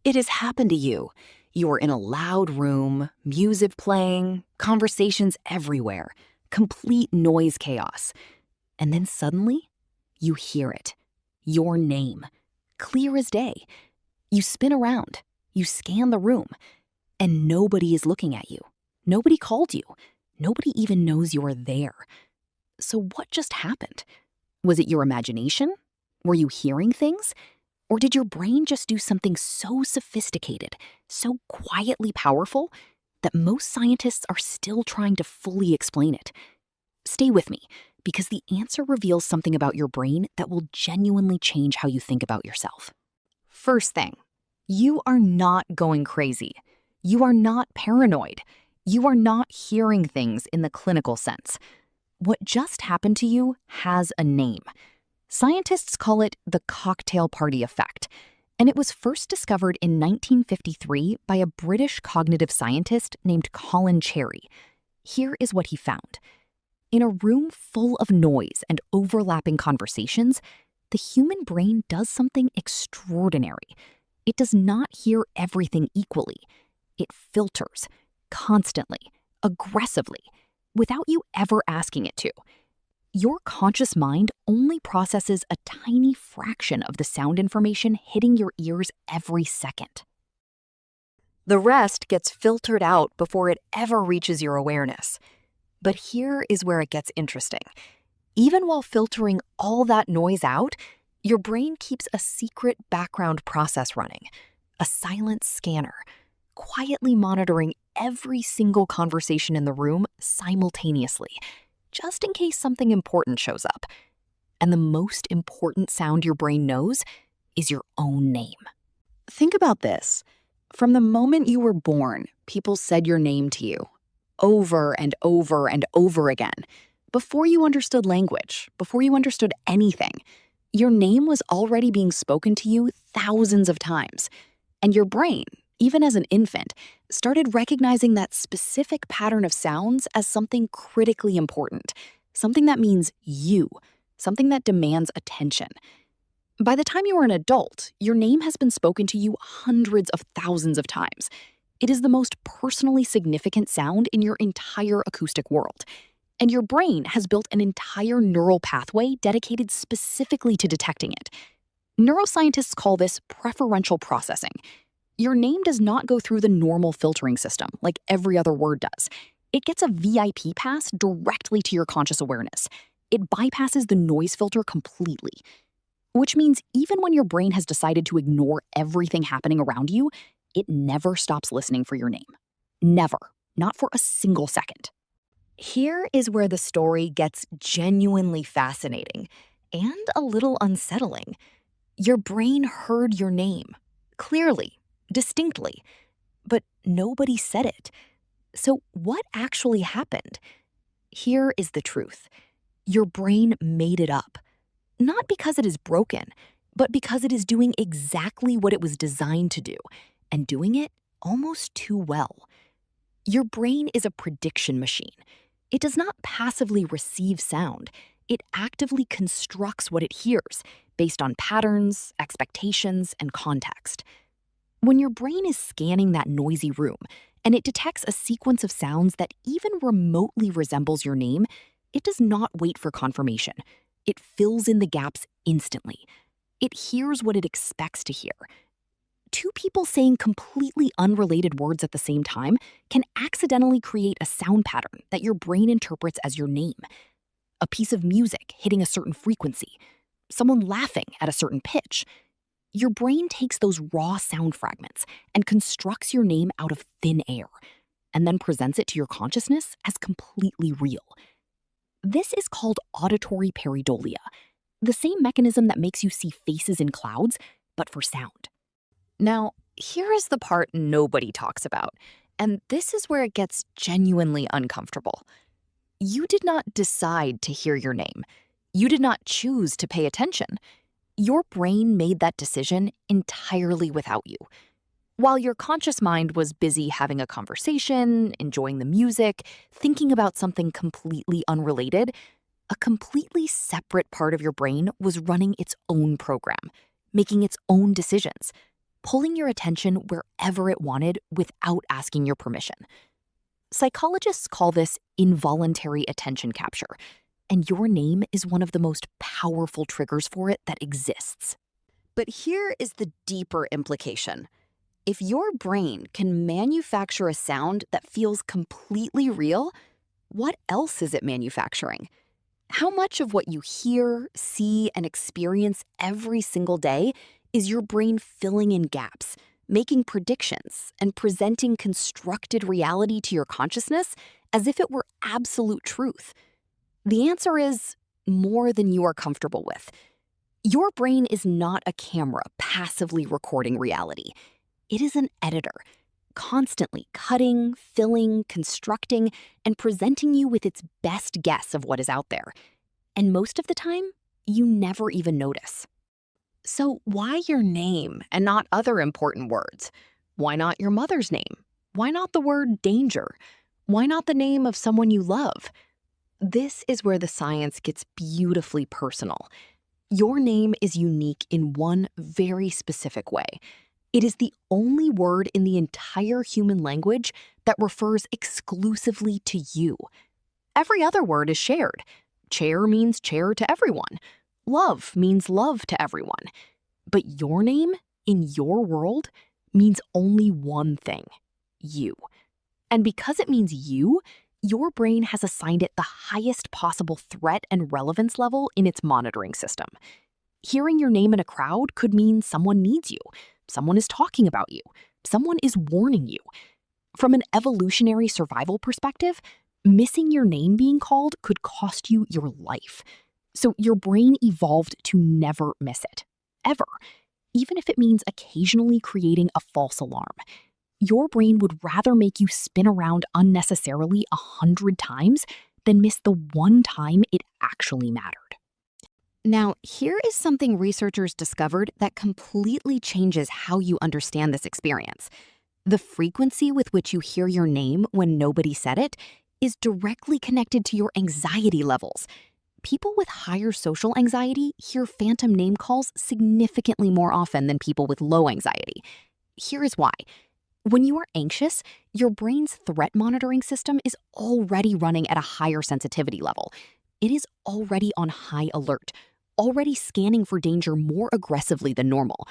It has happened to you. You're in a loud room, music playing, conversations everywhere, complete noise chaos. And then suddenly, you hear it. Your name. Clear as day. You spin around. You scan the room. And nobody is looking at you. Nobody called you. Nobody even knows you're there. So what just happened? Was it your imagination? Were you hearing things? Or did your brain just do something so sophisticated, so quietly powerful, that most scientists are still trying to fully explain it? Stay with me, because the answer reveals something about your brain that will genuinely change how you think about yourself. First thing, you are not going crazy. You are not paranoid. You are not hearing things in the clinical sense. What just happened to you has a name. Scientists call it the cocktail party effect, and it was first discovered in 1953 by a British cognitive scientist named Colin Cherry. Here is what he found. In a room full of noise and overlapping conversations, the human brain does something extraordinary. It does not hear everything equally. It filters, constantly, aggressively, without you ever asking it to. Your conscious mind only processes a tiny fraction of the sound information hitting your ears every second. The rest gets filtered out before it ever reaches your awareness. But here is where it gets interesting. Even while filtering all that noise out, your brain keeps a secret background process running, a silent scanner, quietly monitoring every single conversation in the room simultaneously, just in case something important shows up. And the most important sound your brain knows is your own name. Think about this. From the moment you were born, people said your name to you, over and over and over again. Before you understood language, before you understood anything, your name was already being spoken to you thousands of times. And your brain, even as an infant, started recognizing that specific pattern of sounds as something critically important, something that means you, something that demands attention. By the time you are an adult, your name has been spoken to you hundreds of thousands of times. It is the most personally significant sound in your entire acoustic world. And your brain has built an entire neural pathway dedicated specifically to detecting it. Neuroscientists call this preferential processing. Your name does not go through the normal filtering system like every other word does. It gets a VIP pass directly to your conscious awareness. It bypasses the noise filter completely. Which means even when your brain has decided to ignore everything happening around you, it never stops listening for your name. Never. Not for a single second. Here is where the story gets genuinely fascinating and a little unsettling. Your brain heard your name, clearly, distinctly, but nobody said it. So what actually happened? Here is the truth. Your brain made it up. Not because it is broken, but because it is doing exactly what it was designed to do, and doing it almost too well. Your brain is a prediction machine. It does not passively receive sound. It actively constructs what it hears based on patterns, expectations, and context. When your brain is scanning that noisy room and it detects a sequence of sounds that even remotely resembles your name, it does not wait for confirmation. It fills in the gaps instantly. It hears what it expects to hear. Two people saying completely unrelated words at the same time can accidentally create a sound pattern that your brain interprets as your name. A piece of music hitting a certain frequency, someone laughing at a certain pitch. Your brain takes those raw sound fragments and constructs your name out of thin air, and then presents it to your consciousness as completely real. This is called auditory pareidolia, the same mechanism that makes you see faces in clouds, but for sound. Now, here is the part nobody talks about, and this is where it gets genuinely uncomfortable. You did not decide to hear your name. You did not choose to pay attention. Your brain made that decision entirely without you. While your conscious mind was busy having a conversation, enjoying the music, thinking about something completely unrelated, a completely separate part of your brain was running its own program, making its own decisions, pulling your attention wherever it wanted without asking your permission. Psychologists call this involuntary attention capture, and your name is one of the most powerful triggers for it that exists. But here is the deeper implication. If your brain can manufacture a sound that feels completely real, what else is it manufacturing? How much of what you hear, see, and experience every single day is your brain filling in gaps, making predictions, and presenting constructed reality to your consciousness as if it were absolute truth? The answer is more than you are comfortable with. Your brain is not a camera passively recording reality. It is an editor, constantly cutting, filling, constructing, and presenting you with its best guess of what is out there. And most of the time, you never even notice. So why your name and not other important words? Why not your mother's name? Why not the word danger? Why not the name of someone you love? This is where the science gets beautifully personal. Your name is unique in one very specific way. It is the only word in the entire human language that refers exclusively to you. Every other word is shared. Chair means chair to everyone. Love means love to everyone. But your name, in your world, means only one thing: you. And because it means you, your brain has assigned it the highest possible threat and relevance level in its monitoring system. Hearing your name in a crowd could mean someone needs you, someone is talking about you, someone is warning you. From an evolutionary survival perspective, missing your name being called could cost you your life. So your brain evolved to never miss it, ever, even if it means occasionally creating a false alarm. Your brain would rather make you spin around unnecessarily 100 times than miss the one time it actually mattered. Now, here is something researchers discovered that completely changes how you understand this experience. The frequency with which you hear your name when nobody said it is directly connected to your anxiety levels. People with higher social anxiety hear phantom name calls significantly more often than people with low anxiety. Here is why. When you are anxious, your brain's threat monitoring system is already running at a higher sensitivity level. It is already on high alert, already scanning for danger more aggressively than normal.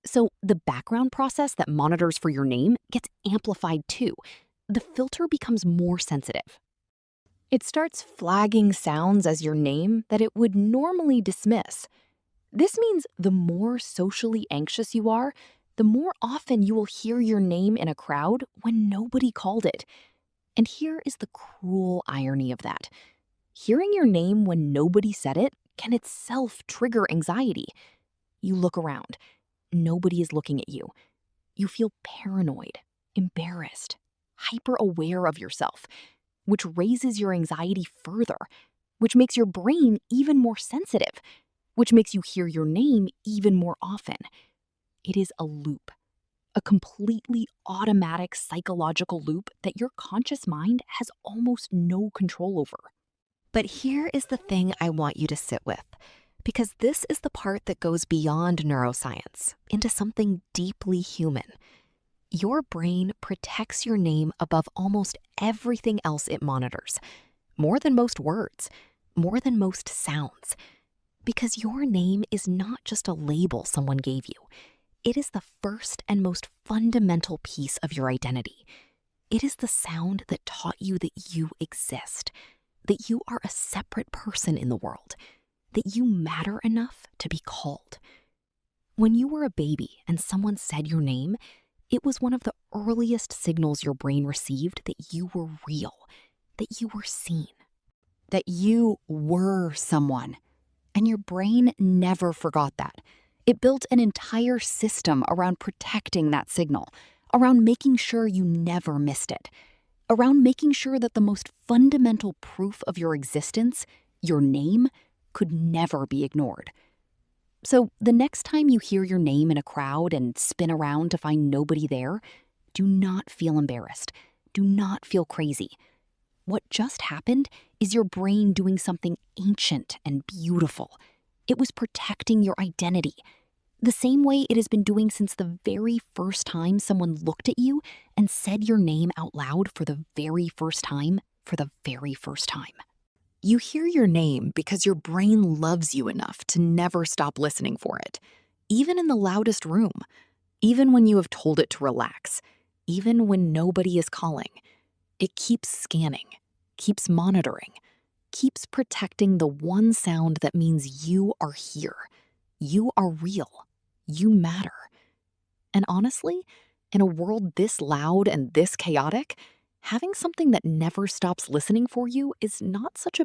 So the background process that monitors for your name gets amplified too. The filter becomes more sensitive. It starts flagging sounds as your name that it would normally dismiss. This means the more socially anxious you are, the more often you will hear your name in a crowd when nobody called it. And here is the cruel irony of that. Hearing your name when nobody said it can itself trigger anxiety. You look around. Nobody is looking at you. You feel paranoid, embarrassed, hyper-aware of yourself, which raises your anxiety further, which makes your brain even more sensitive, which makes you hear your name even more often. It is a loop, a completely automatic psychological loop that your conscious mind has almost no control over. But here is the thing I want you to sit with, because this is the part that goes beyond neuroscience into something deeply human. Your brain protects your name above almost everything else it monitors, more than most words, more than most sounds, because your name is not just a label someone gave you. It is the first and most fundamental piece of your identity. It is the sound that taught you that you exist, that you are a separate person in the world, that you matter enough to be called. When you were a baby and someone said your name, it was one of the earliest signals your brain received that you were real, that you were seen, that you were someone. And your brain never forgot that. It built an entire system around protecting that signal, around making sure you never missed it, around making sure that the most fundamental proof of your existence, your name, could never be ignored. So the next time you hear your name in a crowd and spin around to find nobody there, do not feel embarrassed. Do not feel crazy. What just happened is your brain doing something ancient and beautiful. It was protecting your identity. The same way it has been doing since the very first time someone looked at you and said your name out loud for the very first time, for the very first time. You hear your name because your brain loves you enough to never stop listening for it, even in the loudest room, even when you have told it to relax, even when nobody is calling. It keeps scanning, keeps monitoring, keeps protecting the one sound that means you are here. You are real. You matter. And honestly, in a world this loud and this chaotic, having something that never stops listening for you is not such a